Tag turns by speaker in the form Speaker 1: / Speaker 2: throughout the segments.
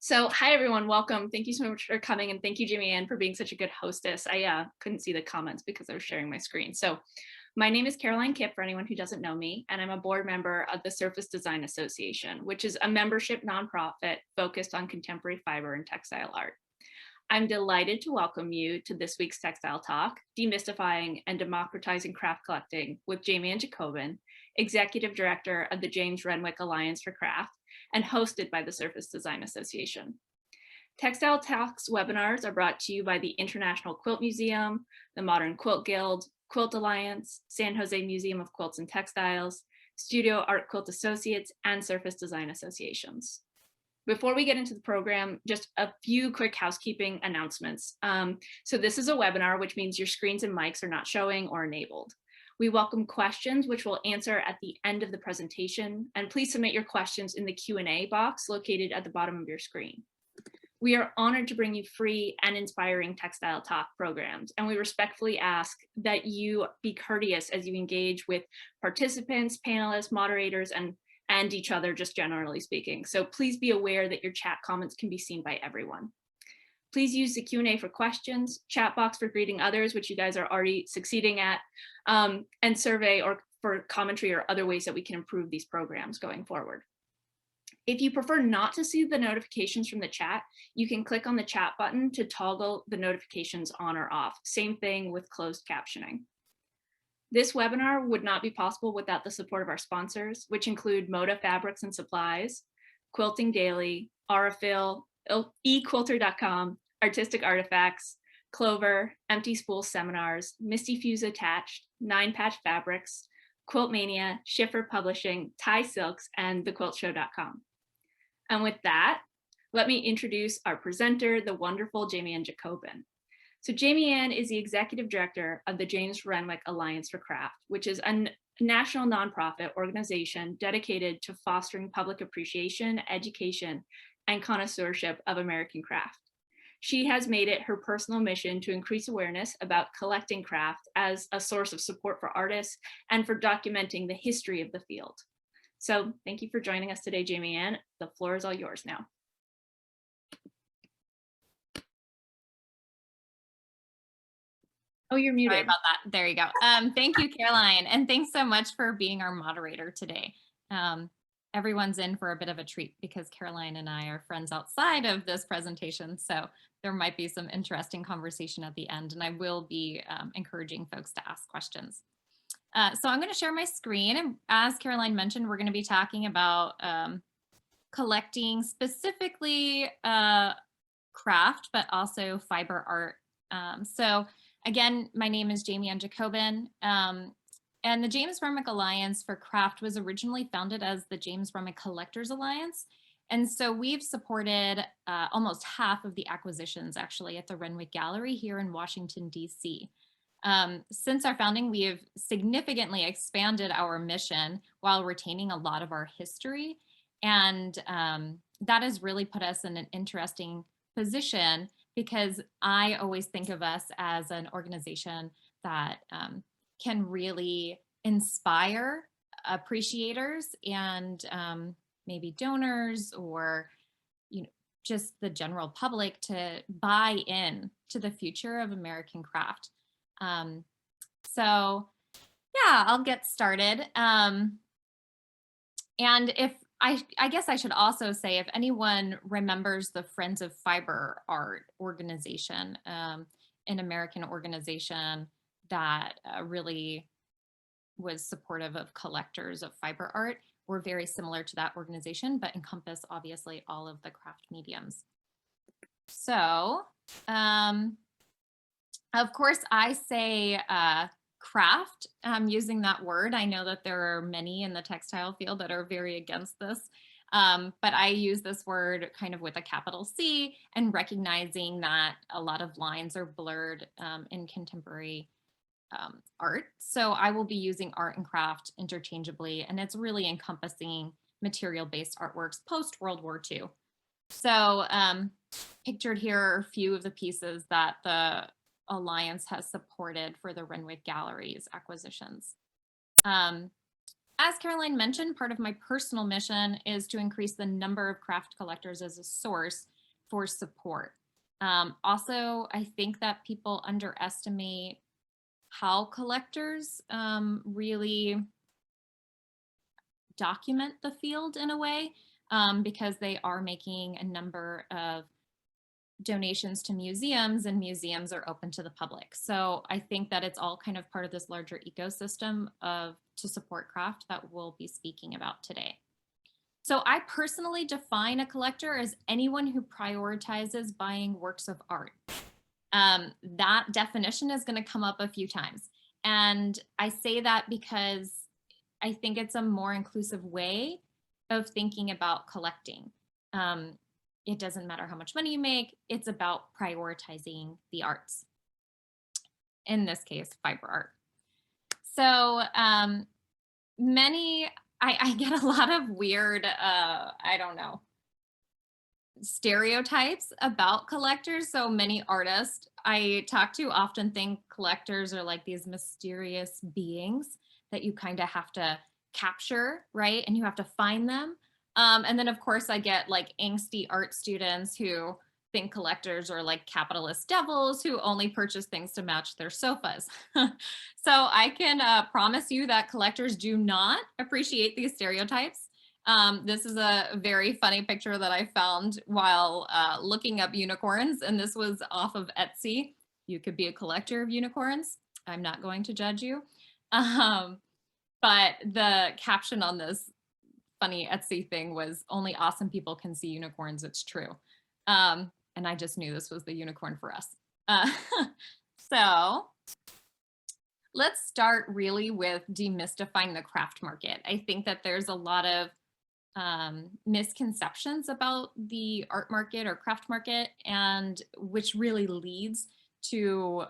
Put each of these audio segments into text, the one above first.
Speaker 1: So hi everyone, welcome. Thank you so much for coming, and thank you, Jaimianne, for being such a good hostess. I couldn't see the comments because I was sharing my screen. So my name is Caroline Kipp, for anyone who doesn't know me, and I'm a board member of the Surface Design Association, which is a membership nonprofit focused on contemporary fiber and textile art. I'm delighted to welcome you to this week's Textile Talk, Demystifying and Democratizing Craft Collecting with Jaimianne Jacobin, Executive Director of the James Renwick Alliance for Craft, and hosted by the Surface Design Association. Textile Talks webinars are brought to you by the International Quilt Museum, the Modern Quilt Guild, Quilt Alliance, San Jose Museum of Quilts and Textiles, Studio Art Quilt Associates, and Surface Design Associations. Before we get into the program, just a few quick housekeeping announcements. So this is a webinar, which means your screens and mics are not showing or enabled. We welcome questions, which we'll answer at the end of the presentation, and please submit your questions in the Q&A box located at the bottom of your screen. We are honored to bring you free and inspiring Textile Talk programs, and we respectfully ask that you be courteous as you engage with participants, panelists, moderators, and each other, just generally speaking. So please be aware that your chat comments can be seen by everyone. Please use the Q&A for questions, chat box for greeting others, which you guys are already succeeding at, and survey or for commentary or other ways that we can improve these programs going forward. If you prefer not to see the notifications from the chat, you can click on the chat button to toggle the notifications on or off. Same thing with closed captioning. This webinar would not be possible without the support of our sponsors, which include Moda Fabrics and Supplies, Quilting Daily, Aurifil, eQuilter.com, Artistic Artifacts, Clover, Empty Spool Seminars, Misty Fuse Attached, 9 Patch Fabrics, Quilt Mania, Schiffer Publishing, Thai Silks, and thequiltshow.com. And with that, let me introduce our presenter, the wonderful Jaimianne Jacobin. So Jaimianne is the Executive Director of the James Renwick Alliance for Craft, which is a national nonprofit organization dedicated to fostering public appreciation, education, and connoisseurship of American craft. She has made it her personal mission to increase awareness about collecting craft as a source of support for artists and for documenting the history of the field. So thank you for joining us today, Jaimianne. The floor is all yours now. Oh, you're muted.
Speaker 2: Sorry about that. There you go. Thank you, Caroline. And thanks so much for being our moderator today. Everyone's in for a bit of a treat because Caroline and I are friends outside of this presentation. So there might be some interesting conversation at the end, and I will be encouraging folks to ask questions. So I'm going to share my screen. And as Caroline mentioned, we're going to be talking about collecting specifically craft, but also fiber art. So again, my name is Jaimianne Jacobin, and the James Renwick Alliance for Craft was originally founded as the James Renwick Collectors Alliance. And so we've supported almost half of the acquisitions actually at the Renwick Gallery here in Washington, D.C. Since our founding, we have significantly expanded our mission while retaining a lot of our history. And that has really put us in an interesting position because I always think of us as an organization that can really inspire appreciators and maybe donors or just the general public to buy in to the future of American craft. So yeah, I'll get started. And if I guess I should also say, if anyone remembers the Friends of Fiber Art organization, an American organization that really was supportive of collectors of fiber art, we're very similar to that organization, but encompass obviously all of the craft mediums. So, of course, I say craft, using that word. I know that there are many in the textile field that are very against this, but I use this word kind of with a capital C and recognizing that a lot of lines are blurred in contemporary art. So I will be using art and craft interchangeably, and it's really encompassing material-based artworks post-World War II. So pictured here are a few of the pieces that the Alliance has supported for the Renwick Gallery's acquisitions. As Caroline mentioned, part of my personal mission is to increase the number of craft collectors as a source for support. Also, I think that people underestimate how collectors really document the field in a way, because they are making a number of donations to museums, and museums are open to the public. So I think that it's all kind of part of this larger ecosystem to support craft that we'll be speaking about today. So I personally define a collector as anyone who prioritizes buying works of art. That definition is going to come up a few times. And I say that because I think it's a more inclusive way of thinking about collecting. It doesn't matter how much money you make, it's about prioritizing the arts. In this case, fiber art. So I get a lot of weird, I don't know, stereotypes about collectors. So many artists I talk to often think collectors are like these mysterious beings that you kind of have to capture, right? And you have to find them. And then of course I get like angsty art students who think collectors are like capitalist devils who only purchase things to match their sofas. So I can promise you that collectors do not appreciate these stereotypes. This is a very funny picture that I found while looking up unicorns, and this was off of Etsy. You could be a collector of unicorns. I'm not going to judge you. But the caption on this funny Etsy thing was, "Only awesome people can see unicorns, it's true." And I just knew this was the unicorn for us. So let's start really with demystifying the craft market. I think that there's a lot of misconceptions about the art market or craft market, and which really leads to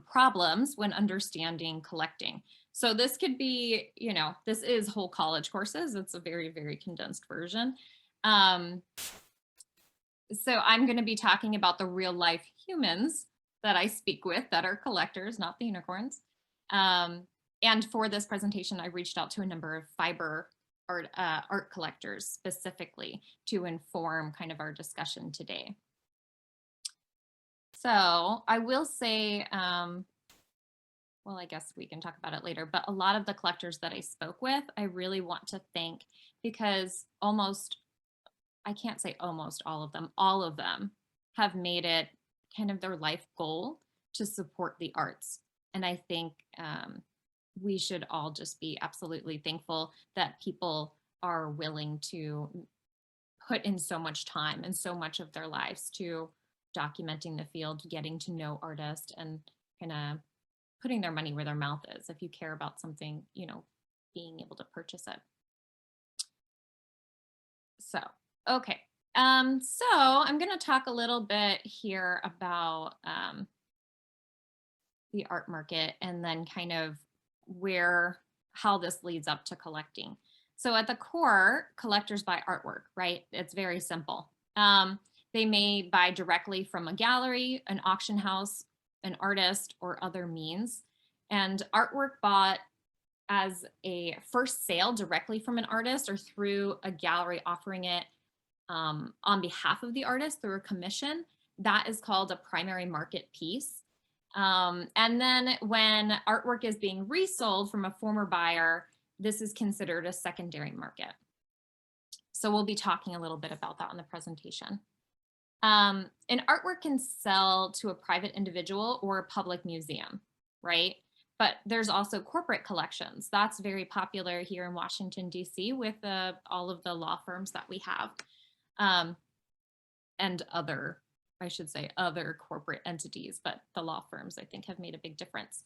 Speaker 2: problems when understanding collecting. So this could be, this is whole college courses. It's a very, very condensed version. So I'm going to be talking about the real life humans that I speak with that are collectors, not the unicorns. And for this presentation, I reached out to a number of fiber art collectors specifically to inform kind of our discussion today. So I will say, well, I guess we can talk about it later, but a lot of the collectors that I spoke with, I really want to thank, because I can't say almost all of them have made it kind of their life goal to support the arts. And I think we should all just be absolutely thankful that people are willing to put in so much time and so much of their lives to documenting the field, getting to know artists, and kind of putting their money where their mouth is. If you care about something, being able to purchase it. So, okay. So I'm going to talk a little bit here about the art market, and then kind of how this leads up to collecting. So at the core, collectors buy artwork, right? It's very simple. They may buy directly from a gallery, an auction house, an artist, or other means. And artwork bought as a first sale directly from an artist or through a gallery offering it on behalf of the artist through a commission, that is called a primary market piece. And then when artwork is being resold from a former buyer, this is considered a secondary market. So we'll be talking a little bit about that on the presentation. An artwork can sell to a private individual or a public museum, right? But there's also corporate collections. That's very popular here in Washington, D.C. with all of the law firms that we have, and other corporate entities, but the law firms, I think, have made a big difference.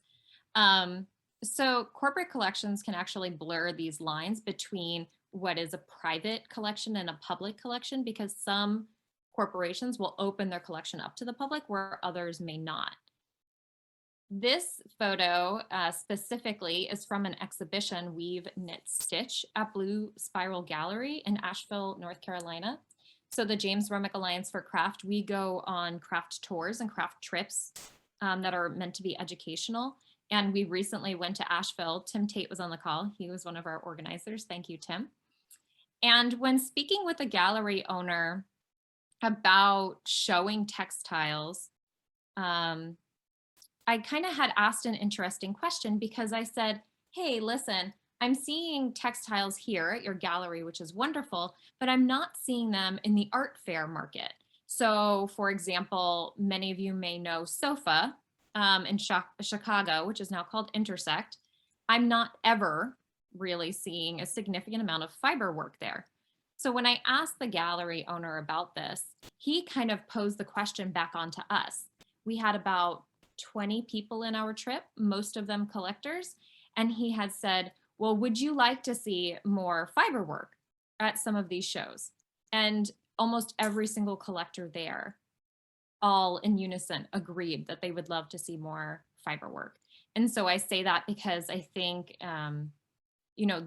Speaker 2: So corporate collections can actually blur these lines between what is a private collection and a public collection, because some corporations will open their collection up to the public where others may not. This photo specifically is from an exhibition, Weave, Knit, Stitch, at Blue Spiral Gallery in Asheville, North Carolina. So the James Renwick Alliance for Craft, we go on craft tours and craft trips that are meant to be educational. And we recently went to Asheville. Tim Tate was on the call. He was one of our organizers. Thank you, Tim. And when speaking with a gallery owner about showing textiles, um, I kind of had asked an interesting question because I said, hey, listen, I'm seeing textiles here at your gallery, which is wonderful, but I'm not seeing them in the art fair market. So, for example, many of you may know SOFA in Chicago, which is now called Intersect. I'm not ever really seeing a significant amount of fiber work there. So when I asked the gallery owner about this, he kind of posed the question back onto us. We had about 20 people in our trip, most of them collectors. And he had said, well, would you like to see more fiber work at some of these shows? And almost every single collector there, all in unison, agreed that they would love to see more fiber work. And so I say that because I think,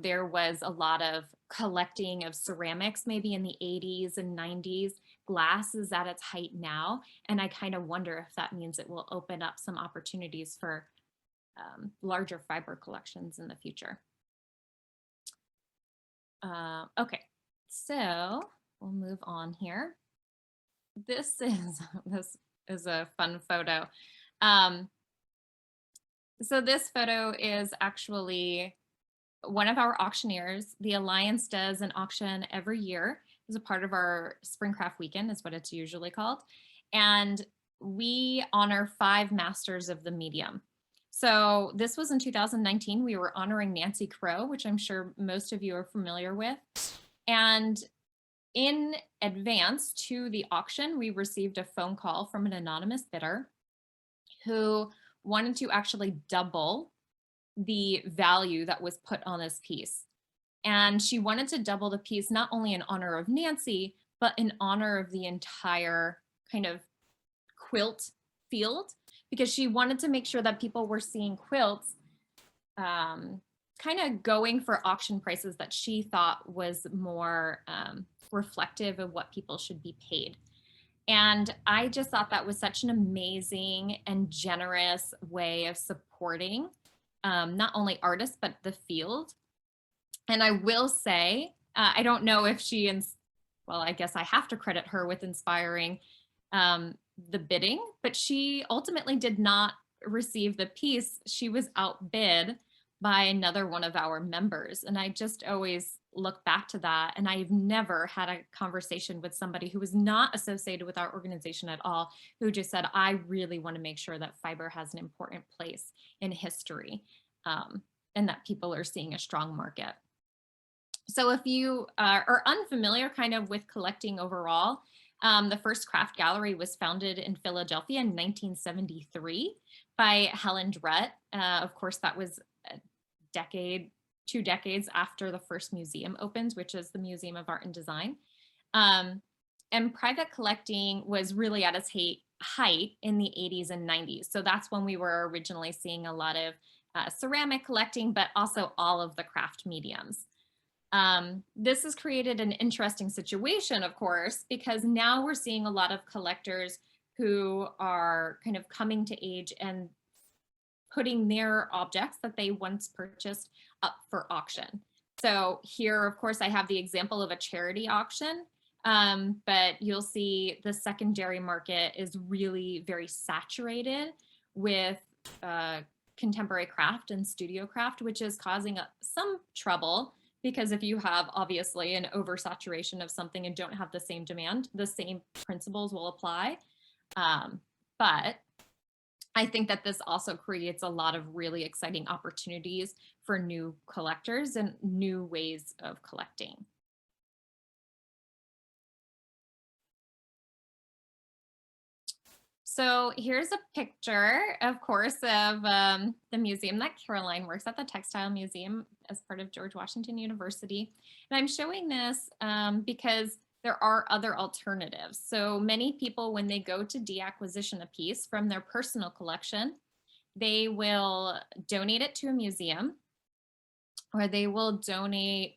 Speaker 2: there was a lot of collecting of ceramics maybe in the 80s and 90s. Glass is at its height now. And I kind of wonder if that means it will open up some opportunities for larger fiber collections in the future. Okay, so we'll move on here. This is a fun photo. So this photo is actually one of our auctioneers. The Alliance does an auction every year as a part of our Spring Craft Weekend, is what it's usually called. And we honor 5 masters of the medium. So this was in 2019. We were honoring Nancy Crow, which I'm sure most of you are familiar with. And in advance to the auction, we received a phone call from an anonymous bidder who wanted to actually double the value that was put on this piece. And she wanted to double the piece, not only in honor of Nancy, but in honor of the entire kind of quilt field, because she wanted to make sure that people were seeing quilts kind of going for auction prices that she thought was more reflective of what people should be paid. And I just thought that was such an amazing and generous way of supporting not only artists, but the field. And I will say, I don't know if well, I guess I have to credit her with inspiring the bidding, but she ultimately did not receive the piece. She was outbid by another one of our members. And I just always look back to that. And I've never had a conversation with somebody who was not associated with our organization at all, who just said, I really want to make sure that fiber has an important place in history and that people are seeing a strong market. So if you are unfamiliar kind of with collecting overall, the first craft gallery was founded in Philadelphia in 1973 by Helen Drutt. Of course, that was a decade, 2 decades after the first museum opens, which is the Museum of Art and Design. And private collecting was really at its height in the 80s and 90s. So that's when we were originally seeing a lot of ceramic collecting, but also all of the craft mediums. This has created an interesting situation, of course, because now we're seeing a lot of collectors who are kind of coming to age and putting their objects that they once purchased up for auction. So here, of course, I have the example of a charity auction, but you'll see the secondary market is really very saturated with contemporary craft and studio craft, which is causing some trouble. Because if you have obviously an oversaturation of something and don't have the same demand, the same principles will apply. But I think that this also creates a lot of really exciting opportunities for new collectors and new ways of collecting. So here's a picture, of course, of the museum that Caroline works at, the Textile Museum, as part of George Washington University. And I'm showing this because there are other alternatives. So many people, when they go to deacquisition a piece from their personal collection, they will donate it to a museum, or they will donate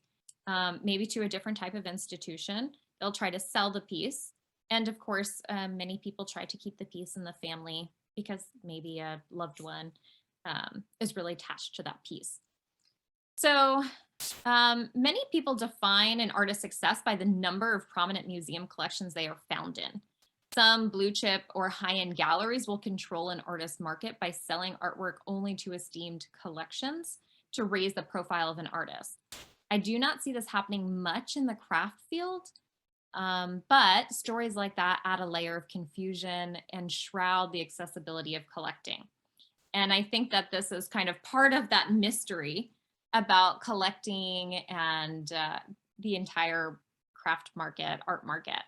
Speaker 2: maybe to a different type of institution. They'll try to sell the piece. And of course, many people try to keep the piece in the family because maybe a loved one is really attached to that piece. So many people define an artist's success by the number of prominent museum collections they are found in. Some blue chip or high end galleries will control an artist's market by selling artwork only to esteemed collections to raise the profile of an artist. I do not see this happening much in the craft field, but stories like that add a layer of confusion and shroud the accessibility of collecting. And I think that this is kind of part of that mystery about collecting and the entire craft market, art market.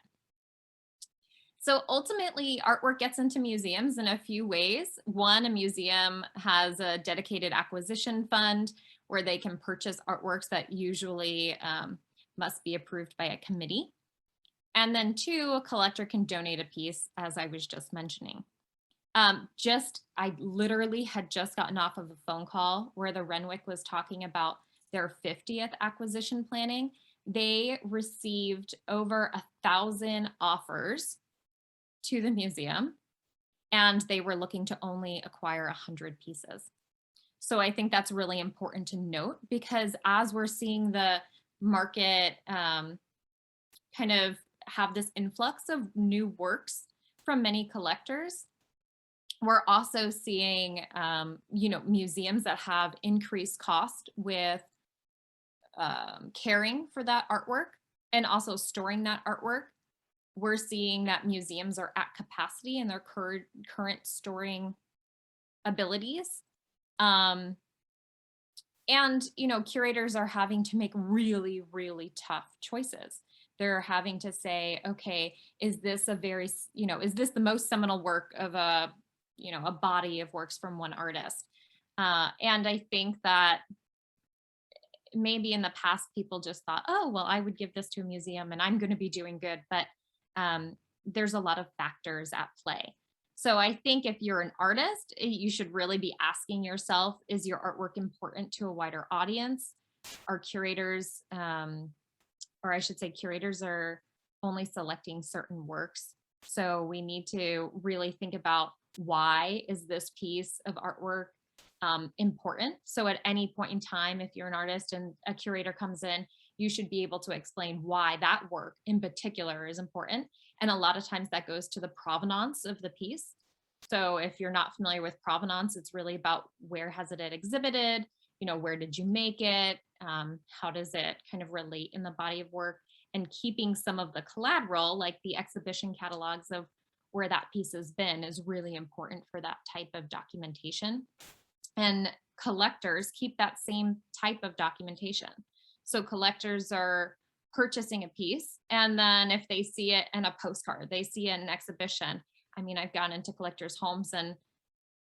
Speaker 2: So ultimately, artwork gets into museums in a few ways. One, a museum has a dedicated acquisition fund where they can purchase artworks that usually must be approved by a committee. And then two, a collector can donate a piece, as I was just mentioning. I literally had just gotten off of a phone call where the Renwick was talking about their 50th acquisition planning. They received over 1,000 offers to the museum, and they were looking to only acquire 100 pieces. So I think that's really important to note, because as we're seeing the market kind of have this influx of new works from many collectors, we're also seeing, museums that have increased cost with caring for that artwork and also storing that artwork. We're seeing that museums are at capacity in their current storing abilities. And, curators are having to make really, really tough choices. They're having to say, okay, is this is this the most seminal work of a body of works from one artist? And I think that maybe in the past people just thought, oh, well, I would give this to a museum and I'm going to be doing good. But there's a lot of factors at play. So I think if you're an artist, you should really be asking yourself, is your artwork important to a wider audience? Are curators, or I should say curators are only selecting certain works. So we need to really think about, why is this piece of artwork important? So at any point in time, if you're an artist and a curator comes in, you should be able to explain why that work in particular is important. And a lot of times that goes to the provenance of the piece. So if you're not familiar with provenance, it's really about, where has it exhibited? Where did you make it? How does it kind of relate in the body of work? And keeping some of the collateral, like the exhibition catalogs of where that piece has been, is really important for that type of documentation. And collectors keep that same type of documentation. So collectors are purchasing a piece, and then if they see it in a postcard, they see it in an exhibition. I mean, I've gone into collectors' homes and,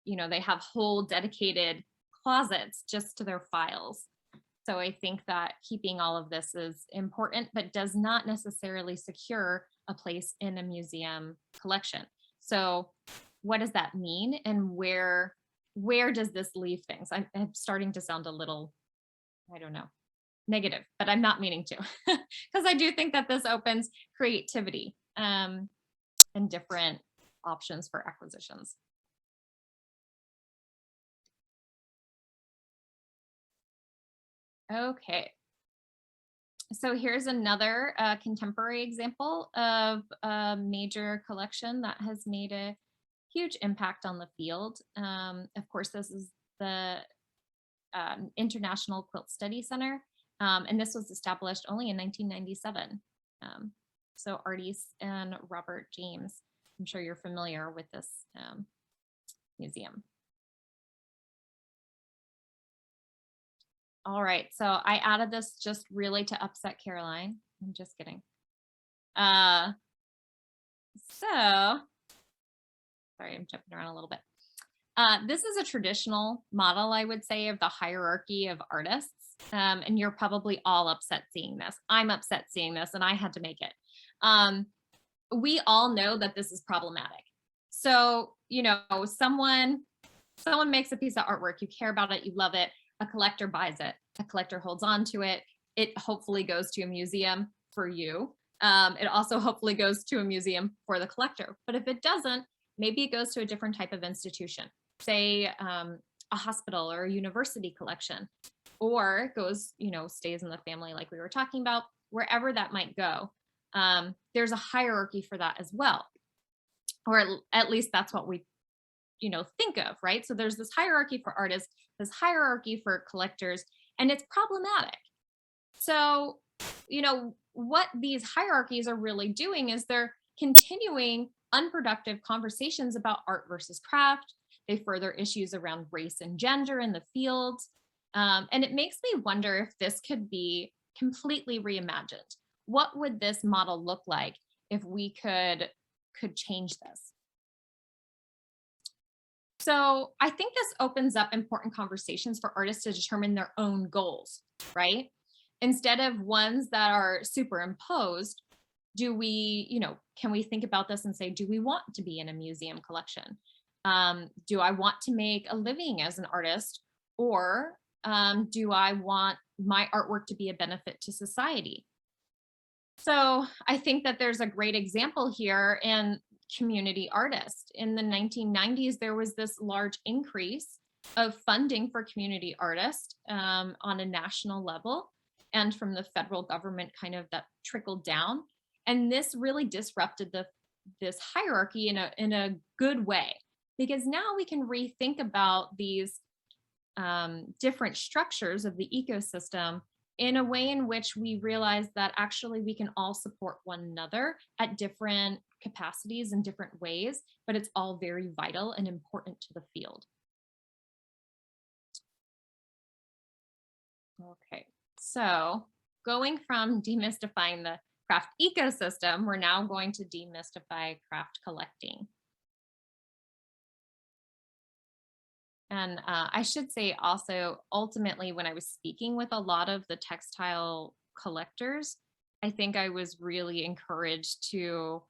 Speaker 2: they have whole dedicated closets just to their files. So I think that keeping all of this is important, but does not necessarily secure a place in a museum collection. So what does that mean, and where does this leave things? I'm starting to sound a little, I don't know, negative, but I'm not meaning to, because I do think that this opens creativity and different options for acquisitions. Okay. So here's another contemporary example of a major collection that has made a huge impact on the field. Of course, this is the International Quilt Study Center, and this was established only in 1997. So Artis and Robert James, I'm sure you're familiar with this museum. All right, so I added this just really to upset Caroline. I'm just kidding. So, sorry, I'm jumping around a little bit. This is a traditional model, I would say, of the hierarchy of artists. And you're probably all upset seeing this. I'm upset seeing this, and I had to make it. We all know that this is problematic. So, someone makes a piece of artwork, you care about it, you love it, a collector buys it, a collector holds on to it, it hopefully goes to a museum for you. It also hopefully goes to a museum for the collector. But if it doesn't, maybe it goes to a different type of institution, say a hospital or a university collection. or goes, stays in the family like we were talking about, wherever that might go. There's a hierarchy for that as well. Or at least that's what we, think of, right? So there's this hierarchy for artists, this hierarchy for collectors, and it's problematic. So, what these hierarchies are really doing is they're continuing unproductive conversations about art versus craft. They further issues around race and gender in the field. And it makes me wonder if this could be completely reimagined. What would this model look like if we could change this? So I think this opens up important conversations for artists to determine their own goals, right? Instead of ones that are superimposed, can we think about this and say, do we want to be in a museum collection? Do I want to make a living as an artist, or do I want my artwork to be a benefit to society? So I think that there's a great example here in community artists. In the 1990s, there was this large increase of funding for community artists on a national level, and from the federal government, kind of that trickled down. And this really disrupted this hierarchy in a good way, because now we can rethink about these different structures of the ecosystem in a way in which we realize that actually we can all support one another at different capacities in different ways, but it's all very vital and important to the field. Okay, so going from demystifying the craft ecosystem, we're now going to demystify craft collecting. And I should say also, ultimately, when I was speaking with a lot of the textile collectors, I think I was really encouraged to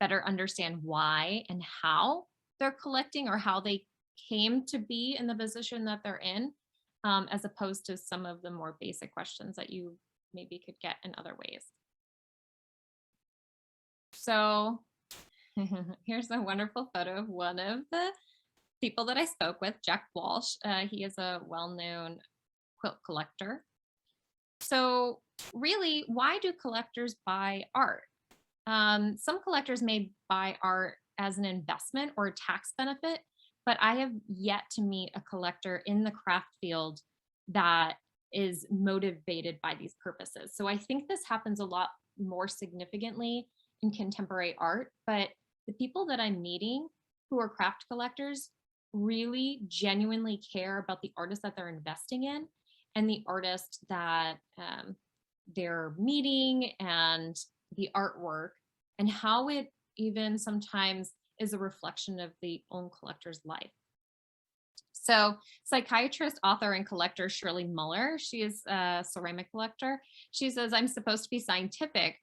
Speaker 2: better understand why and how they're collecting, or how they came to be in the position that they're in, as opposed to some of the more basic questions that you maybe could get in other ways. So here's a wonderful photo of one of the people that I spoke with, Jack Walsh. He is a well-known quilt collector. So really, why do collectors buy art? Some collectors may buy art as an investment or a tax benefit, but I have yet to meet a collector in the craft field that is motivated by these purposes. So I think this happens a lot more significantly in contemporary art, but the people that I'm meeting who are craft collectors really genuinely care about the artist that they're investing in, and the artist that they're meeting, and the artwork, and how it even sometimes is a reflection of the own collector's life. So psychiatrist, author, and collector Shirley Muller, she is a ceramic collector. She says, I'm supposed to be scientific,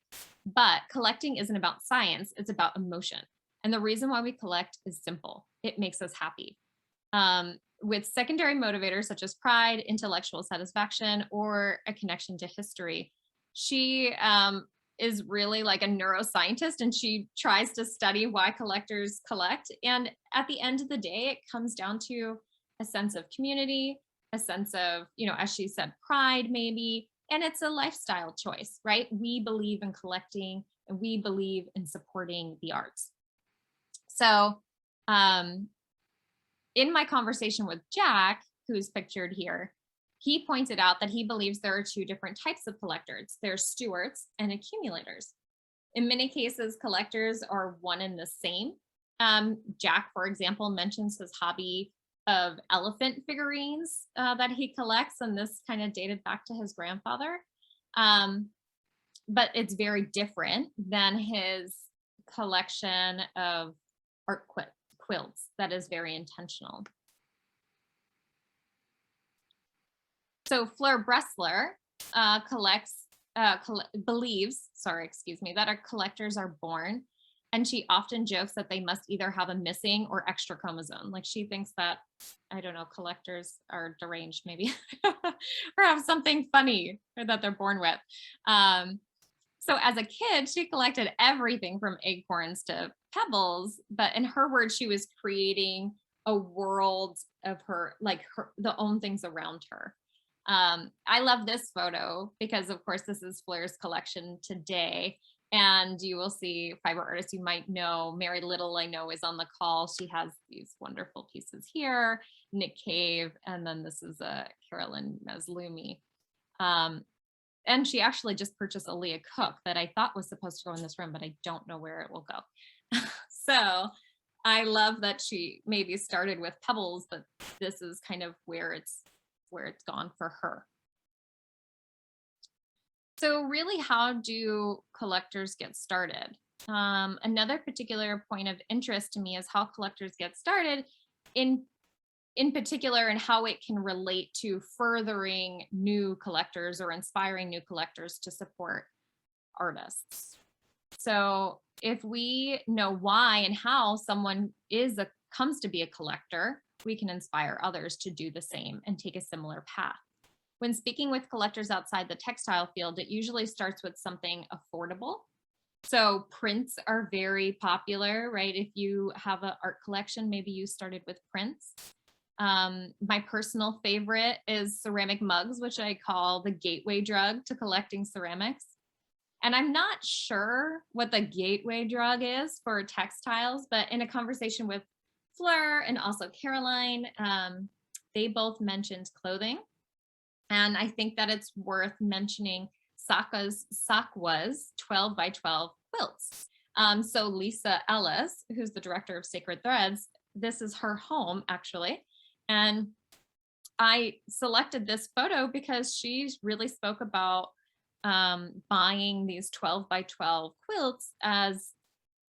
Speaker 2: but collecting isn't about science, it's about emotion. And the reason why we collect is simple. It makes us happy. With secondary motivators such as pride, intellectual satisfaction, or a connection to history. She is really like a neuroscientist, and she tries to study why collectors collect. And at the end of the day, it comes down to a sense of community, a sense of, as she said, pride maybe, and it's a lifestyle choice, right? We believe in collecting, and we believe in supporting the arts. So in my conversation with Jack, who's pictured here, he pointed out that he believes there are two different types of collectors. There's stewards and accumulators. In many cases, collectors are one and the same. Jack, for example, mentions his hobby of elephant figurines that he collects, and this kind of dated back to his grandfather. But it's very different than his collection of art quilts that is very intentional. So Fleur Bressler believes, that our collectors are born, and she often jokes that they must either have a missing or extra chromosome. Like, she thinks that, I don't know, collectors are deranged maybe, or have something funny that they're born with. So as a kid, she collected everything from acorns to pebbles, but in her words, she was creating a world of the own things around her. I love this photo because, of course, this is Fleur's collection today. And you will see fiber artists you might know. Mary Little, I know, is on the call. She has these wonderful pieces here. Nick Cave, and then this is a Carolyn Maslumi. And she actually just purchased a Leah Cook that I thought was supposed to go in this room, but I don't know where it will go. So I love that she maybe started with pebbles, but this is kind of where it's gone for her. So really, how do collectors get started? Another particular point of interest to me is how collectors get started in particular, and how it can relate to furthering new collectors or inspiring new collectors to support artists. So if we know why and how someone comes to be a collector, we can inspire others to do the same and take a similar path. When speaking with collectors outside the textile field, it usually starts with something affordable. So prints are very popular, right? If you have an art collection, maybe you started with prints. My personal favorite is ceramic mugs, which I call the gateway drug to collecting ceramics. And I'm not sure what the gateway drug is for textiles, but in a conversation with Fleur and also Caroline, they both mentioned clothing. And I think that it's worth mentioning SAQA's 12 by 12 quilts. So Lisa Ellis, who's the director of Sacred Threads, this is her home actually. And I selected this photo because she really spoke about buying these 12 by 12 quilts as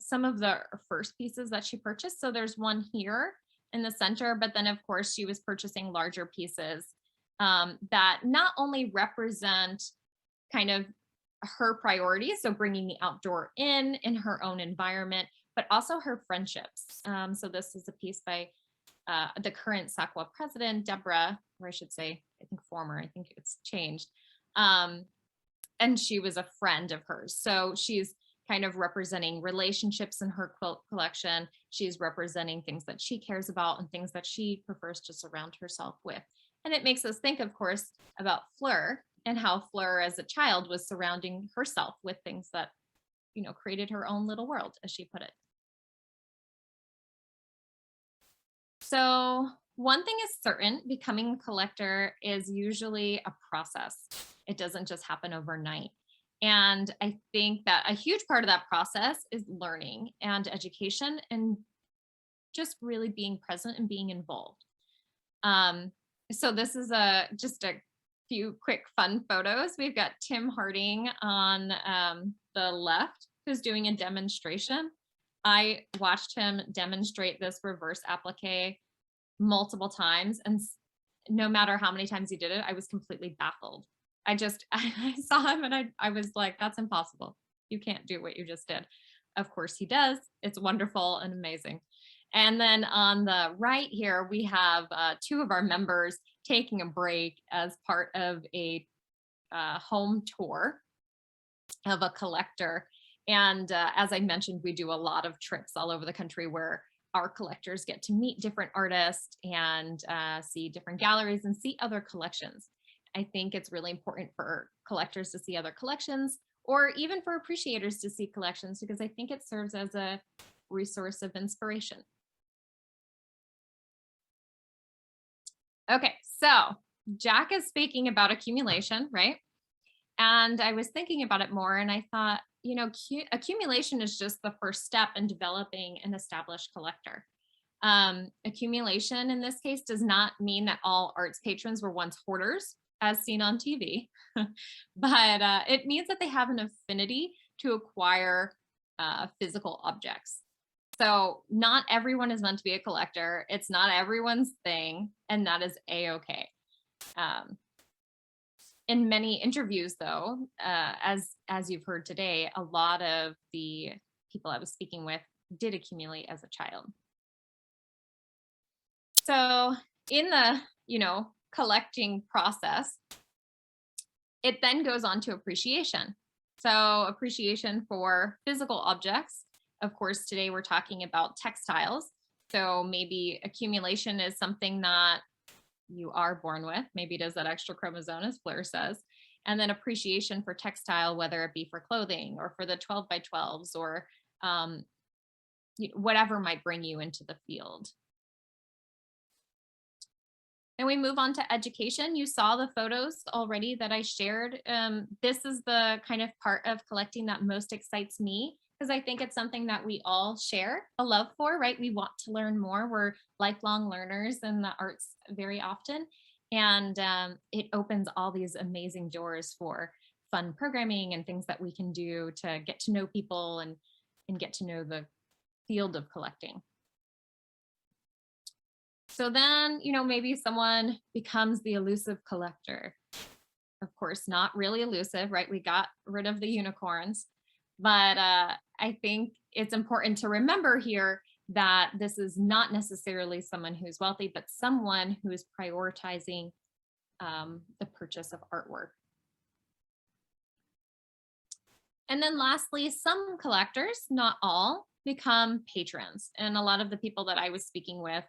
Speaker 2: some of the first pieces that she purchased. So there's one here in the center, but then of course she was purchasing larger pieces that not only represent kind of her priorities, so bringing the outdoor in her own environment, but also her friendships. So this is a piece by the current SAQA president, Deborah, or I should say, I think former, I think it's changed. And she was a friend of hers. So she's kind of representing relationships in her quilt collection. She's representing things that she cares about and things that she prefers to surround herself with. And it makes us think, of course, about Fleur and how Fleur as a child was surrounding herself with things that, created her own little world, as she put it. So one thing is certain, becoming a collector is usually a process. It doesn't just happen overnight. And I think that a huge part of that process is learning and education and just really being present and being involved. So this is just a few quick fun photos. We've got Tim Harding on the left, who's doing a demonstration. I watched him demonstrate this reverse applique multiple times, and no matter how many times he did it, I was completely baffled. I saw him and I was like, that's impossible. You can't do what you just did. Of course he does. It's wonderful and amazing. And then on the right here, we have two of our members taking a break as part of a home tour of a collector. And as I mentioned, we do a lot of trips all over the country where our collectors get to meet different artists and see different galleries and see other collections. I think it's really important for collectors to see other collections, or even for appreciators to see collections, because I think it serves as a resource of inspiration. Okay, so Jack is speaking about accumulation, right? And I was thinking about it more, and I thought, accumulation is just the first step in developing an established collector. Accumulation in this case does not mean that all arts patrons were once hoarders, as seen on TV, but it means that they have an affinity to acquire physical objects. So not everyone is meant to be a collector. It's not everyone's thing, and that is a-okay. In many interviews, though, as you've heard today, a lot of the people I was speaking with did accumulate as a child. So in the, collecting process, it then goes on to appreciation. So appreciation for physical objects. Of course, today we're talking about textiles. So maybe accumulation is something that you are born with. Maybe it is that extra chromosome, as Blair says. And then appreciation for textile, whether it be for clothing or for the 12 by 12s or um, whatever might bring you into the field. And we move on to education. You saw the photos already that I shared. This is the kind of part of collecting that most excites me because I think it's something that we all share a love for, right? We want to learn more. We're lifelong learners in the arts very often. And it opens all these amazing doors for fun programming and things that we can do to get to know people and get to know the field of collecting. So then, maybe someone becomes the elusive collector. Of course, not really elusive, right? We got rid of the unicorns. But I think it's important to remember here that this is not necessarily someone who's wealthy, but someone who is prioritizing the purchase of artwork. And then lastly, some collectors, not all, become patrons. And a lot of the people that I was speaking with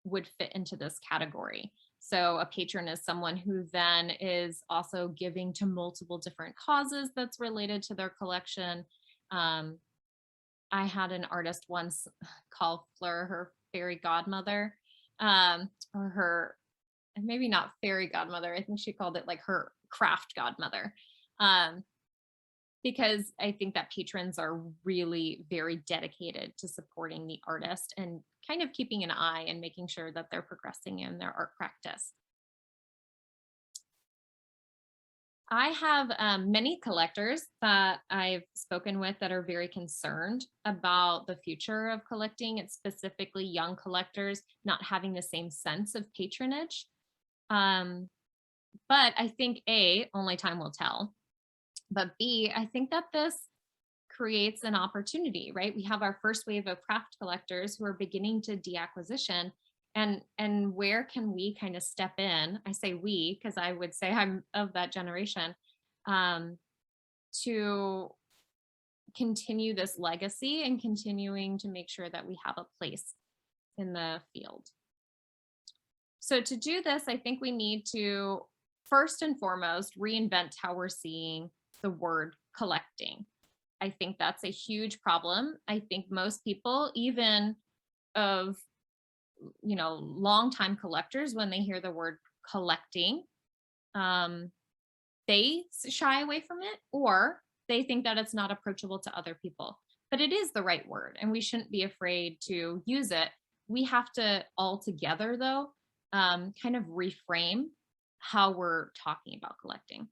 Speaker 2: would fit into this category. So a patron is someone who then is also giving to multiple different causes that's related to their collection. I had an artist once call Fleur her fairy godmother, or her, maybe not fairy godmother. I think she called it like her craft godmother. Because I think that patrons are really very dedicated to supporting the artist and kind of keeping an eye and making sure that they're progressing in their art practice. I have many collectors that I've spoken with that are very concerned about the future of collecting. It's specifically young collectors not having the same sense of patronage. But I think A, only time will tell. But B, I think that this creates an opportunity, right? We have our first wave of craft collectors who are beginning to deacquisition. And where can we kind of step in? I say we, because I would say I'm of that generation, to continue this legacy and continuing to make sure that we have a place in the field. So to do this, I think we need to first and foremost reinvent how we're seeing the word collecting. I think that's a huge problem. I think most people, even of longtime collectors, when they hear the word collecting, they shy away from it, or they think that it's not approachable to other people. But it is the right word, and we shouldn't be afraid to use it. We have to all together, though, kind of reframe how we're talking about collecting.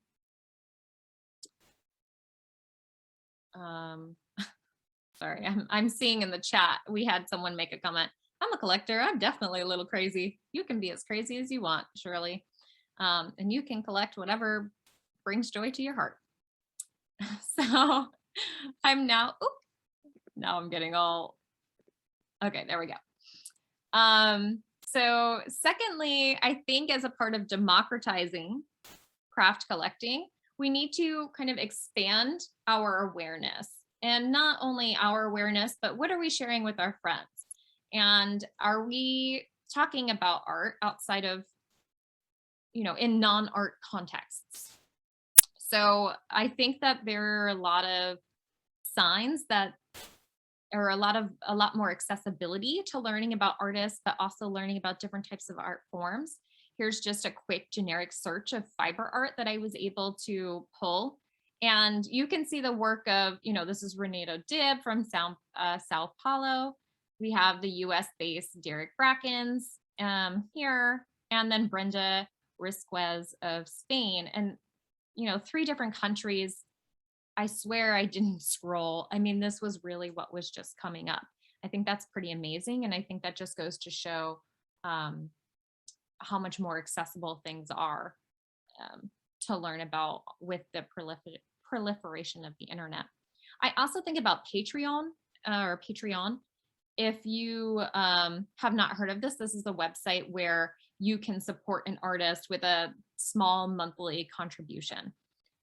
Speaker 2: Sorry, I'm seeing in the chat, we had someone make a comment. I'm a collector. I'm definitely a little crazy. You can be as crazy as you want, Shirley. And you can collect whatever brings joy to your heart. So I'm now I'm getting all, okay, there we go. So secondly, I think as a part of democratizing craft collecting, we need to kind of expand our awareness, and not only our awareness, but what are we sharing with our friends? And are we talking about art outside of, in non-art contexts? So I think that there are a lot of signs that are a lot more accessibility to learning about artists, but also learning about different types of art forms. Here's just a quick generic search of fiber art that I was able to pull. And you can see the work of, this is Renato Dib from Sao Paulo. We have the US-based Derek Brackens here, and then Brenda Risquez of Spain. And, 3 different countries. I swear I didn't scroll. I mean, this was really what was just coming up. I think that's pretty amazing. And I think that just goes to show how much more accessible things are to learn about with the proliferation of the internet. I also think about Patreon. If you have not heard of this, this is a website where you can support an artist with a small monthly contribution.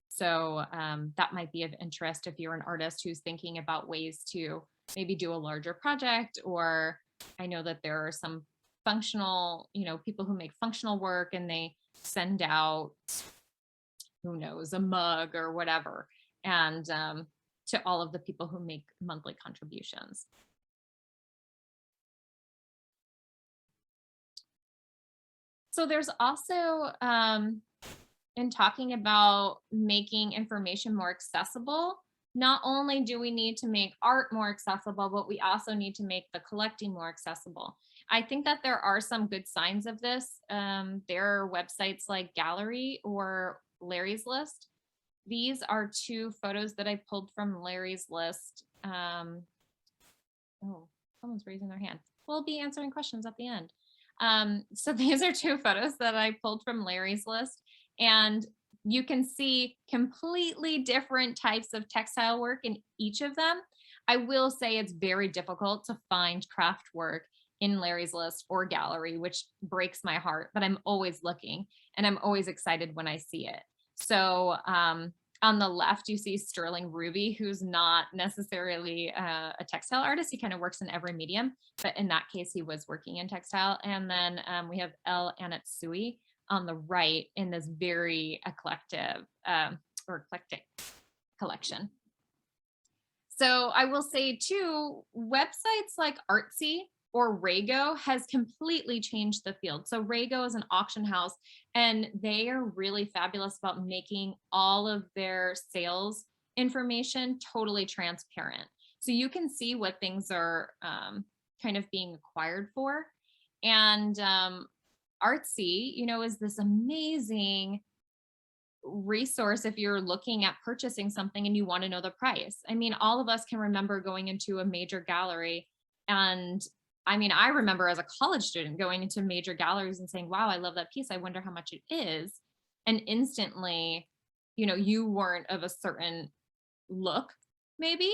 Speaker 2: So that might be of interest if you're an artist who's thinking about ways to maybe do a larger project, or I know that there are some functional, people who make functional work, and they send out, who knows, a mug or whatever, and to all of the people who make monthly contributions. So there's also, in talking about making information more accessible, not only do we need to make art more accessible, but we also need to make the collecting more accessible. I think that there are some good signs of this. There are websites like Gallery or Larry's List. These are two photos that I pulled from Larry's List. Oh, someone's raising their hand. We'll be answering questions at the end. So these are two photos that I pulled from Larry's List, and you can see completely different types of textile work in each of them. I will say it's very difficult to find craft work in Larry's List or Gallery, which breaks my heart, but I'm always looking and I'm always excited when I see it. So on the left, you see Sterling Ruby, who's not necessarily a textile artist. He kind of works in every medium, but in that case, he was working in textile. And then we have El Anatsui on the right in this very eclectic collection. So I will say too, websites like Artsy or Rago has completely changed the field. So Rago is an auction house, and they are really fabulous about making all of their sales information totally transparent. So you can see what things are kind of being acquired for. And Artsy, is this amazing resource if you're looking at purchasing something and you want to know the price. I mean, all of us can remember going into a major gallery, and I remember as a college student going into major galleries and saying, wow, I love that piece. I wonder how much it is. And instantly, you weren't of a certain look, maybe,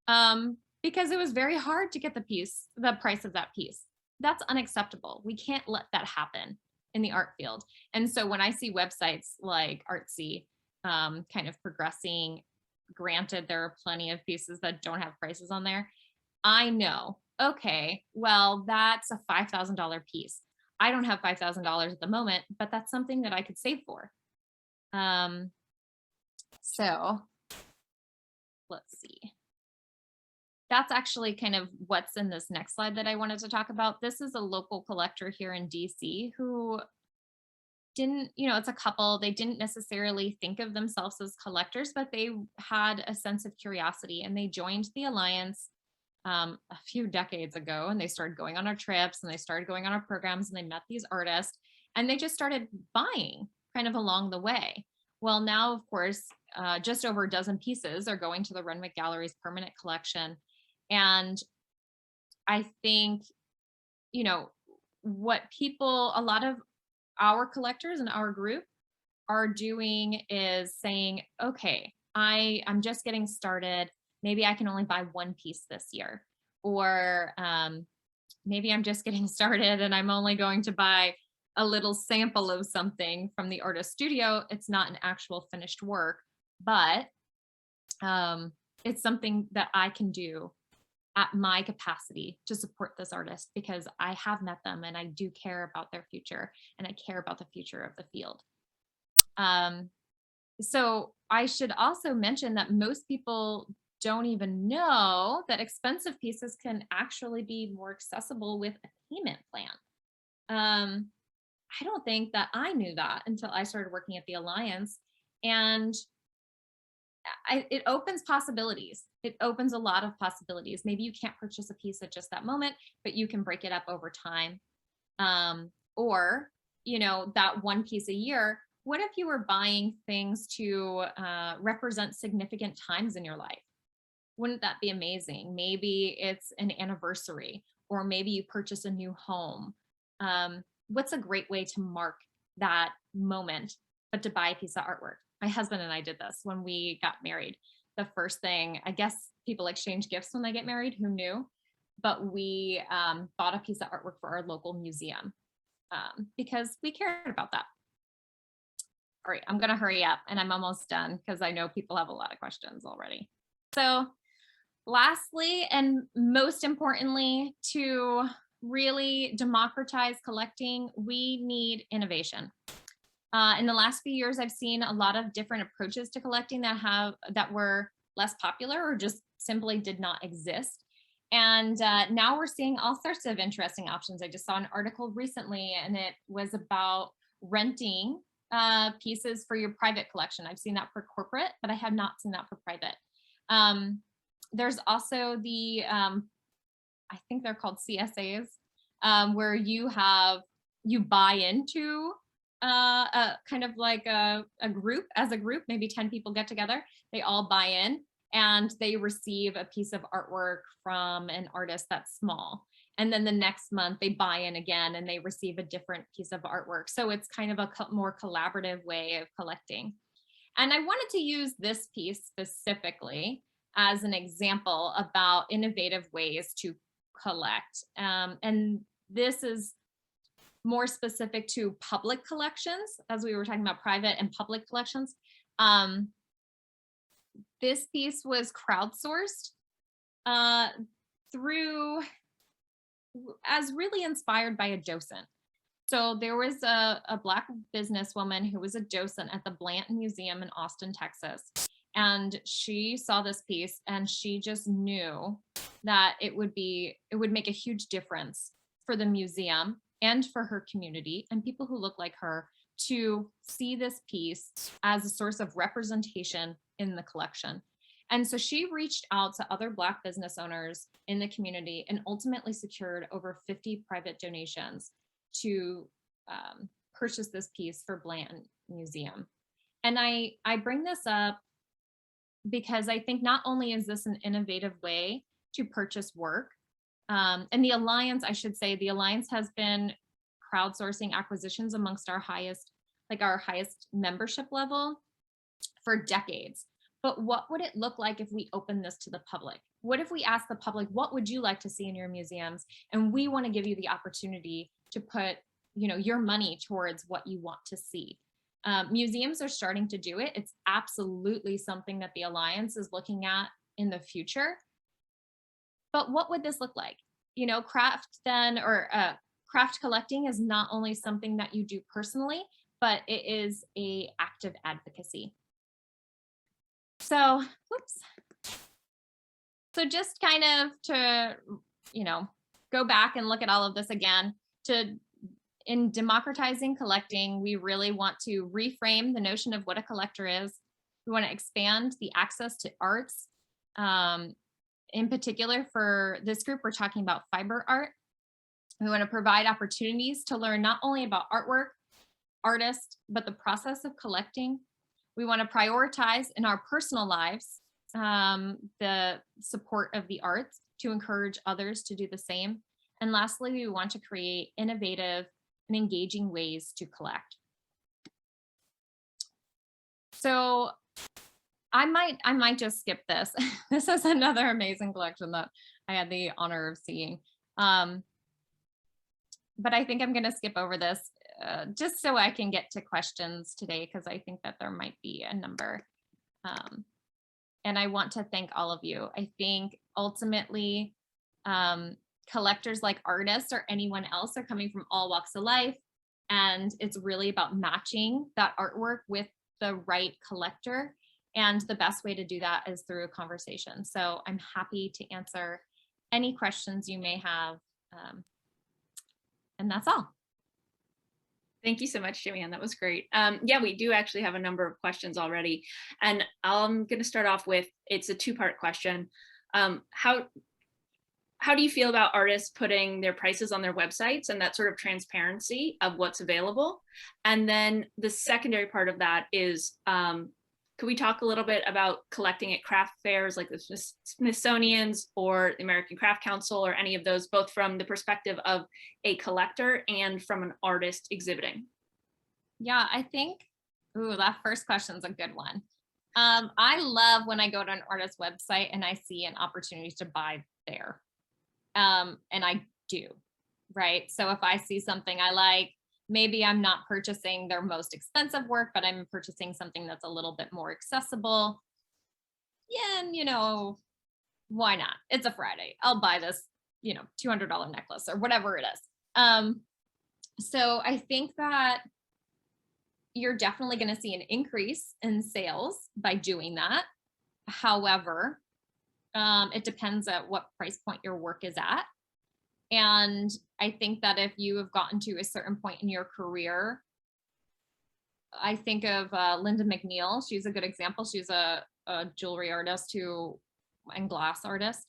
Speaker 2: because it was very hard to get the price of that piece. That's unacceptable. We can't let that happen in the art field. And so when I see websites like Artsy kind of progressing, granted, there are plenty of pieces that don't have prices on there, I know, okay, well, that's a $5,000 piece. I don't have $5,000 at the moment, but that's something that I could save for. So let's see. That's actually kind of what's in this next slide that I wanted to talk about. This is a local collector here in DC who didn't, it's a couple, they didn't necessarily think of themselves as collectors, but they had a sense of curiosity, and they joined the Alliance a few decades ago, and they started going on our trips, and they started going on our programs, and they met these artists, and they just started buying kind of along the way. Well, now, of course, just over a dozen pieces are going to the Renwick Gallery's permanent collection. And I think, what a lot of our collectors in our group are doing is saying, okay, I'm just getting started. Maybe I can only buy one piece this year. Or maybe I'm just getting started and I'm only going to buy a little sample of something from the artist studio. It's not an actual finished work, but it's something that I can do at my capacity to support this artist, because I have met them and I do care about their future, and I care about the future of the field. So I should also mention that most people don't even know that expensive pieces can actually be more accessible with a payment plan. I don't think that I knew that until I started working at the Alliance, and it opens possibilities. It opens a lot of possibilities. Maybe you can't purchase a piece at just that moment, but you can break it up over time. Or, that one piece a year, what if you were buying things to represent significant times in your life? Wouldn't that be amazing? Maybe it's an anniversary, or maybe you purchase a new home. What's a great way to mark that moment, but to buy a piece of artwork? My husband and I did this when we got married. The first thing, I guess people exchange gifts when they get married, who knew? But we bought a piece of artwork for our local museum because we cared about that. All right, I'm gonna hurry up and I'm almost done because I know people have a lot of questions already. So lastly, and most importantly, to really democratize collecting, we need innovation. In the last few years, I've seen a lot of different approaches to collecting that were less popular or just simply did not exist. And now we're seeing all sorts of interesting options. I just saw an article recently, and it was about renting pieces for your private collection. I've seen that for corporate, but I have not seen that for private. There's also I think they're called CSAs, where you buy into a kind of like a group. As a group, maybe 10 people get together, they all buy in and they receive a piece of artwork from an artist that's small. And then the next month they buy in again and they receive a different piece of artwork. So it's kind of a more collaborative way of collecting. And I wanted to use this piece specifically as an example about innovative ways to collect. And this is more specific to public collections, as we were talking about private and public collections. This piece was crowdsourced as really inspired by a docent. So there was a Black businesswoman who was a docent at the Blanton Museum in Austin, Texas. And she saw this piece and she just knew that it would make a huge difference for the museum and for her community and people who look like her to see this piece as a source of representation in the collection. And so she reached out to other Black business owners in the community and ultimately secured over 50 private donations to purchase this piece for Blanton Museum. And I bring this up because I think not only is this an innovative way to purchase work, and the Alliance, I should say, the Alliance has been crowdsourcing acquisitions amongst our highest membership level for decades. But what would it look like if we open this to the public? What if we ask the public, what would you like to see in your museums? And we want to give you the opportunity to put, your money towards what you want to see. Museums are starting to do it. It's absolutely something that the Alliance is looking at in the future. But what would this look like? Craft collecting is not only something that you do personally, but it is an active advocacy. So, So just kind of to, go back and look at all of this again. In democratizing collecting, we really want to reframe the notion of what a collector is. We want to expand the access to arts. In particular, for this group, we're talking about fiber art. We want to provide opportunities to learn not only about artwork, artists, but the process of collecting. We want to prioritize in our personal lives the support of the arts to encourage others to do the same. And lastly, we want to create innovative and engaging ways to collect. So I might just skip this. This is another amazing collection that I had the honor of seeing. But I think I'm going to skip over this just so I can get to questions today, because I think that there might be a number. And I want to thank all of you. I think ultimately, collectors like artists or anyone else are coming from all walks of life. And it's really about matching that artwork with the right collector. And the best way to do that is through a conversation. So I'm happy to answer any questions you may have. And that's all.
Speaker 1: Thank you so much, Jaimianne. That was great. Yeah, we do actually have a number of questions already. And I'm going to start off with, it's a two-part question. How do you feel about artists putting their prices on their websites and that sort of transparency of what's available? And then the secondary part of that is, could we talk a little bit about collecting at craft fairs like the Smithsonian's or the American Craft Council or any of those, both from the perspective of a collector and from an artist exhibiting?
Speaker 2: Yeah, I think, that first question's a good one. I love when I go to an artist's website and I see an opportunity to buy there. And I do, right? So if I see something I like, maybe I'm not purchasing their most expensive work, but I'm purchasing something that's a little bit more accessible. Yeah, and why not? It's a Friday. I'll buy this, $200 necklace or whatever it is. So I think that you're definitely going to see an increase in sales by doing that. However, it depends at what price point your work is at. And I think that if you have gotten to a certain point in your career, I think of Linda McNeil. She's a good example. She's a jewelry artist and glass artist.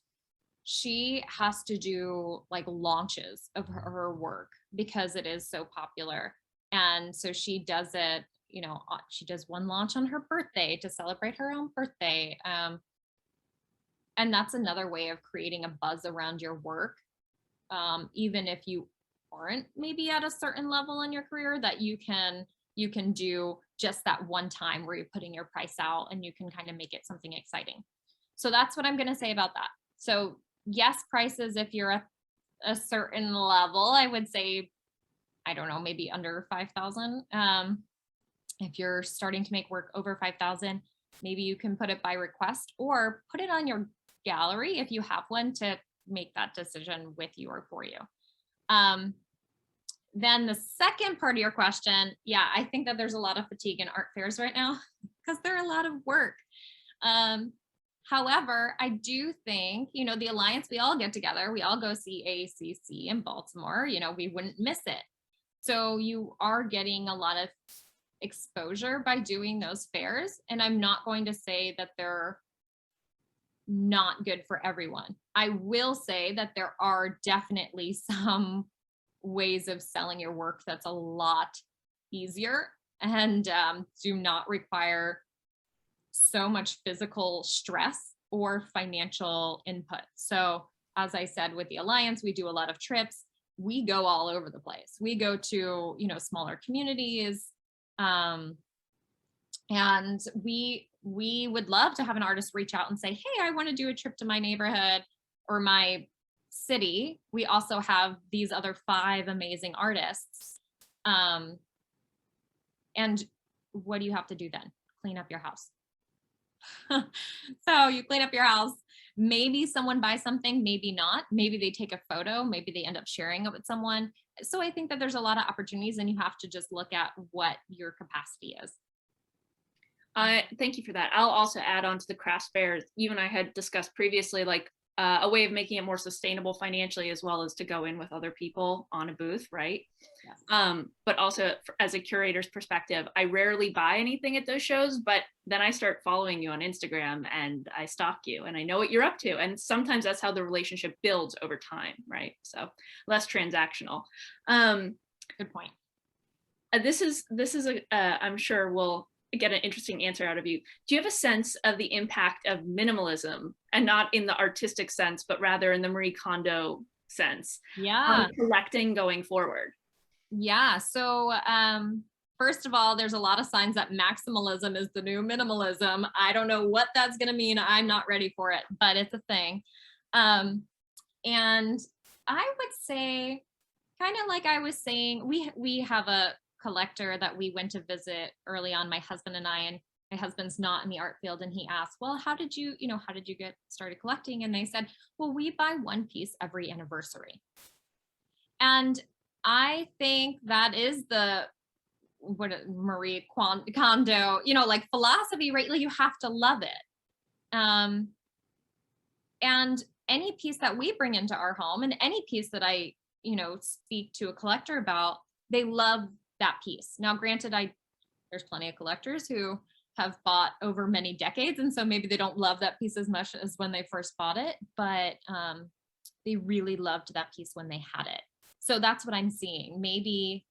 Speaker 2: She has to do like launches of her work because it is so popular. And so she does it, she does one launch on her birthday to celebrate her own birthday. And that's another way of creating a buzz around your work. Even if you aren't maybe at a certain level in your career, that you can do just that one time where you're putting your price out and you can kind of make it something exciting. So that's what I'm going to say about that. So yes, prices, if you're at a certain level, I would say, I don't know, maybe under 5,000. If you're starting to make work over 5,000, maybe you can put it by request or put it on your gallery if you have one to make that decision with you or for you. Then the second part of your question, yeah, I think that there's a lot of fatigue in art fairs right now because they're a lot of work. However, I do think, the Alliance, we all get together, we all go see ACC in Baltimore, we wouldn't miss it. So you are getting a lot of exposure by doing those fairs. And I'm not going to say that they're not good for everyone. I will say that there are definitely some ways of selling your work that's a lot easier and do not require so much physical stress or financial input. So as I said, with the Alliance, we do a lot of trips. We go all over the place. We go to, smaller communities. And we would love to have an artist reach out and say, hey, I want to do a trip to my neighborhood or my city. We also have these other 5 amazing artists. And what do you have to do then? Clean up your house. So you clean up your house. Maybe someone buys something, maybe not. Maybe they take a photo. Maybe they end up sharing it with someone. So I think that there's a lot of opportunities and you have to just look at what your capacity is.
Speaker 1: Thank you for that. I'll also add on to the crafts fairs. You and I had discussed previously, like a way of making it more sustainable financially, as well as to go in with other people on a booth, right? Yes. But also as a curator's perspective, I rarely buy anything at those shows, but then I start following you on Instagram and I stalk you and I know what you're up to. And sometimes that's how the relationship builds over time, right? So less transactional.
Speaker 2: Good point.
Speaker 1: This is I'm sure we'll get an interesting answer out of you. Do you have a sense of the impact of minimalism, and not in the artistic sense, but rather in the Marie Kondo sense, on collecting going forward?
Speaker 2: Yeah. So first of all, there's a lot of signs that maximalism is the new minimalism. I don't know what that's going to mean. I'm not ready for it, but it's a thing. And I would say, kind of like I was saying, we have a collector that we went to visit early on, my husband and I, and my husband's not in the art field, and he asked, well, how did you get started collecting? And they said, well, we buy one piece every anniversary. And I think that is Marie Kondo, like philosophy, right? Like you have to love it. And any piece that we bring into our home, and any piece that I, speak to a collector about, they love that piece. Now, granted, there's plenty of collectors who have bought over many decades, and so maybe they don't love that piece as much as when they first bought it, but they really loved that piece when they had it. So that's what I'm seeing. Maybe,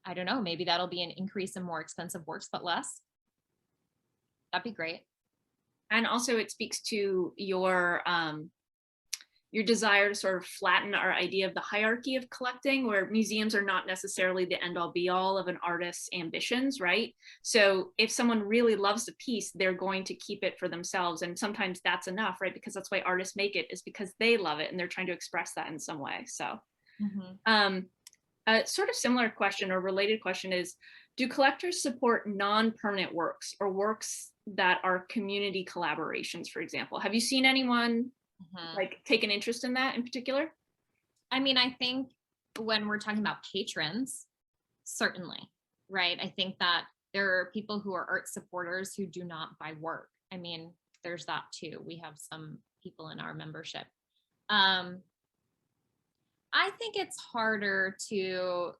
Speaker 2: I don't know, maybe that'll be an increase in more expensive works, but less. That'd be great.
Speaker 1: And also it speaks to your desire to sort of flatten our idea of the hierarchy of collecting, where museums are not necessarily the end all be all of an artist's ambitions, right? So if someone really loves a piece, they're going to keep it for themselves. And sometimes that's enough, right? Because that's why artists make it, is because they love it and they're trying to express that in some way. So a sort of similar question or related question is, do collectors support non-permanent works or works that are community collaborations, for example? Have you seen anyone like take an interest in that in particular?
Speaker 2: I mean, I think when we're talking about patrons, certainly, right? I think that there are people who are art supporters who do not buy work. I mean, there's that too. We have some people in our membership. Um, I think it's harder to,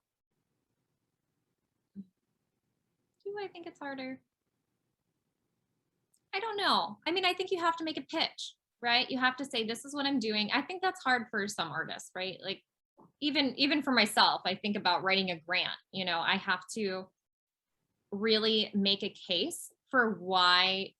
Speaker 2: do I think it's harder? I don't know. I mean, I think you have to make a pitch, right? You have to say, this is what I'm doing. I think that's hard for some artists, right? Like even for myself, I think about writing a grant, I have to really make a case for why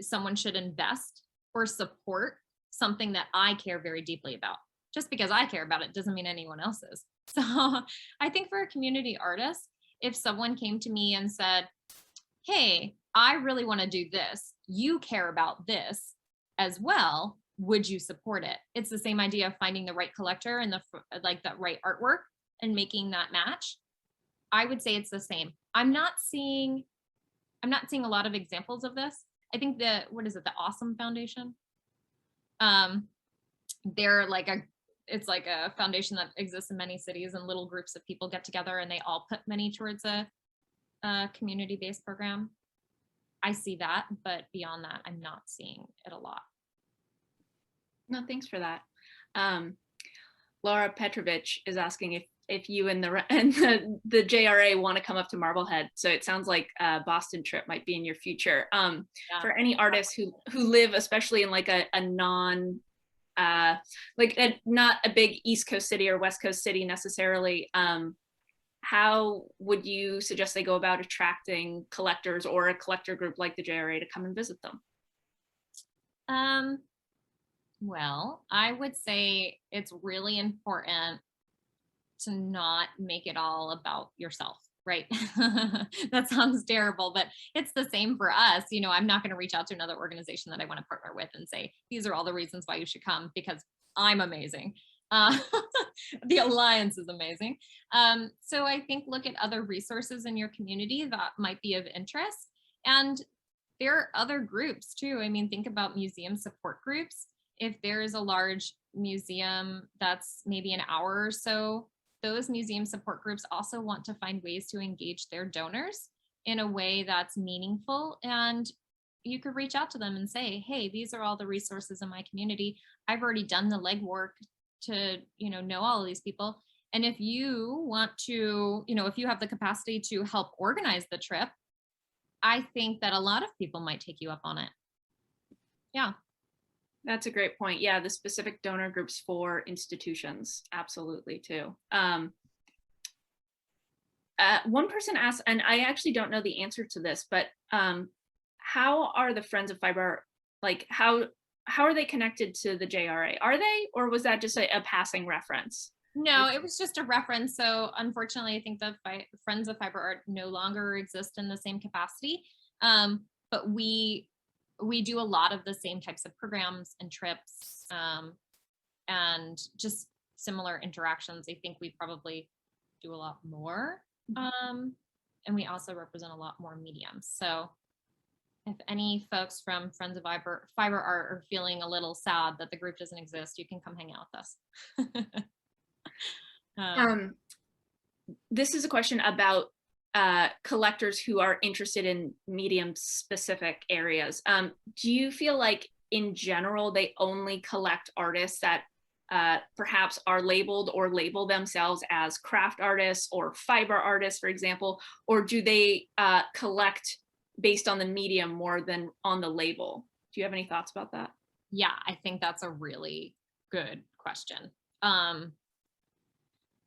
Speaker 2: someone should invest or support something that I care very deeply about. Just because I care about it doesn't mean anyone else is. So I think for a community artist, if someone came to me and said, hey, I really want to do this, you care about this as well, would you support it? It's the same idea of finding the right collector and the right artwork and making that match. I would say it's the same. I'm not seeing a lot of examples of this. I think what is it, the Awesome Foundation? They're it's like a foundation that exists in many cities, and little groups of people get together and they all put money towards a community-based program. I see that, but beyond that, I'm not seeing it a lot.
Speaker 1: No, thanks for that. Laura Petrovich is asking if you and the JRA want to come up to Marblehead. So it sounds like a Boston trip might be in your future.
Speaker 2: Yeah.
Speaker 1: For any artists who live, especially in like a non, not a big East Coast city or West Coast city necessarily, how would you suggest they go about attracting collectors or a collector group like the JRA to come and visit them?
Speaker 2: Well, I would say it's really important to not make it all about yourself, right? That sounds terrible, but it's the same for us. I'm not going to reach out to another organization that I want to partner with and say, these are all the reasons why you should come, because I'm amazing. The Alliance is amazing. So I think look at other resources in your community that might be of interest. And there are other groups too. I mean, think about museum support groups. If there is a large museum that's maybe an hour or so, those museum support groups also want to find ways to engage their donors in a way that's meaningful. And you could reach out to them and say, hey, these are all the resources in my community. I've already done the legwork to know all of these people. And if you want to, if you have the capacity to help organize the trip, I think that a lot of people might take you up on it. Yeah.
Speaker 1: That's a great point. Yeah, the specific donor groups for institutions, absolutely too. One person asked, and I actually don't know the answer to this, but how are the Friends of Fiber, how are they connected to the JRA? Are they, or was that just a passing reference?
Speaker 2: No, it was just a reference. So unfortunately, I think the Friends of Fiber Art no longer exist in the same capacity. But we do a lot of the same types of programs and trips, and just similar interactions. I think we probably do a lot more. And we also represent a lot more mediums. So if any folks from Friends of Fiber Art are feeling a little sad that the group doesn't exist, you can come hang out with us.
Speaker 1: This is a question about collectors who are interested in medium specific areas. Do you feel like in general, they only collect artists that perhaps are labeled or label themselves as craft artists or fiber artists, for example, or do they collect based on the medium more than on the label? Do you have any thoughts about that?
Speaker 2: Yeah, I think that's a really good question.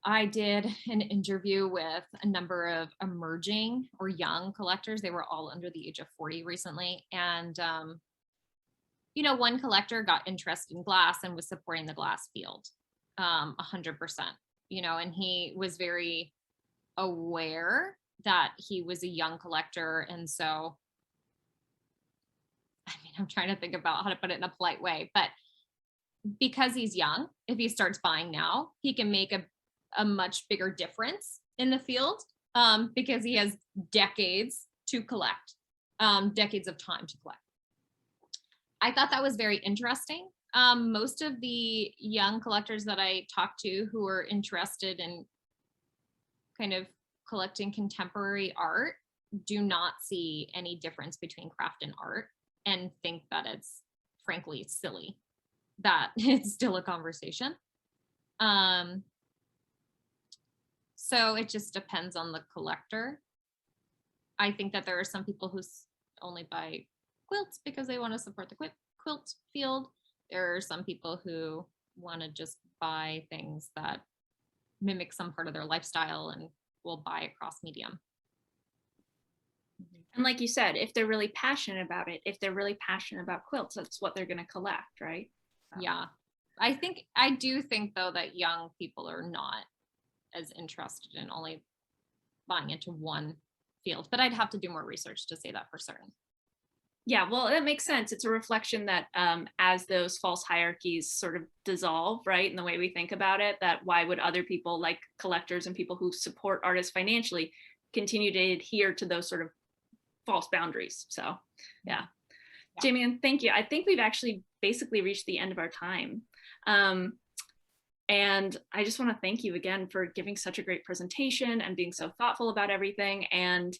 Speaker 2: I did an interview with a number of emerging or young collectors. They were all under the age of 40 recently. And, one collector got interested in glass and was supporting the glass field 100%, and he was very aware that he was a young collector. And so, I'm trying to think about how to put it in a polite way, but because he's young, if he starts buying now, he can make a much bigger difference in the field, because he has decades to collect, decades of time to collect. I thought that was very interesting. Most of the young collectors that I talk to who are interested in kind of collecting contemporary art do not see any difference between craft and art and think that it's frankly silly that it's still a conversation. Um, so it just depends on the collector. I think that there are some people who only buy quilts because they want to support the quilt field. There are some people who want to just buy things that mimic some part of their lifestyle and will buy across medium.
Speaker 1: And like you said, if they're really passionate about it, if they're really passionate about quilts, that's what they're going to collect, right?
Speaker 2: Yeah. I do think though that young people are not as interested in only buying into one field, but I'd have to do more research to say that for certain.
Speaker 1: Yeah, well, that makes sense. It's a reflection that as those false hierarchies sort of dissolve, right, in the way we think about it, that why would other people like collectors and people who support artists financially continue to adhere to those sort of false boundaries? So, yeah. Jaimianne, thank you. I think we've actually basically reached the end of our time. And I just want to thank you again for giving such a great presentation and being so thoughtful about everything. And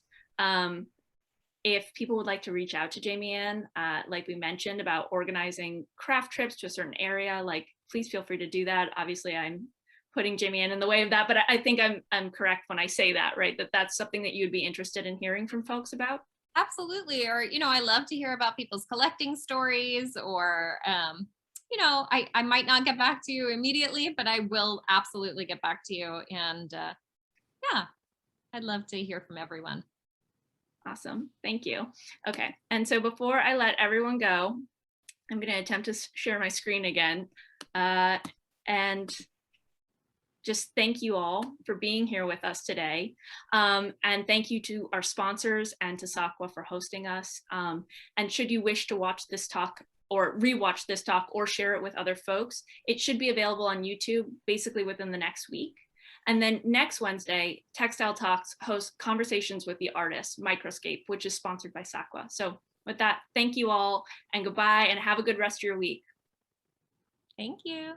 Speaker 1: if people would like to reach out to Jaimianne, like we mentioned about organizing craft trips to a certain area, like please feel free to do that. Obviously, I'm putting Jaimianne in the way of that, but I think I'm correct when I say that, right? That that's something that you'd be interested in hearing from folks about.
Speaker 2: Absolutely. Or, I love to hear about people's collecting stories or, I might not get back to you immediately, but I will absolutely get back to you. And yeah, I'd love to hear from everyone.
Speaker 1: Awesome. Thank you. Okay. And so before I let everyone go, I'm going to attempt to share my screen again. And just thank you all for being here with us today. And thank you to our sponsors and to SAQA for hosting us. And should you wish to watch this talk or rewatch this talk or share it with other folks, it should be available on YouTube basically within the next week. And then next Wednesday, Textile Talks hosts Conversations with the Artist, Microscape, which is sponsored by SAQA. So with that, thank you all and goodbye and have a good rest of your week.
Speaker 2: Thank you.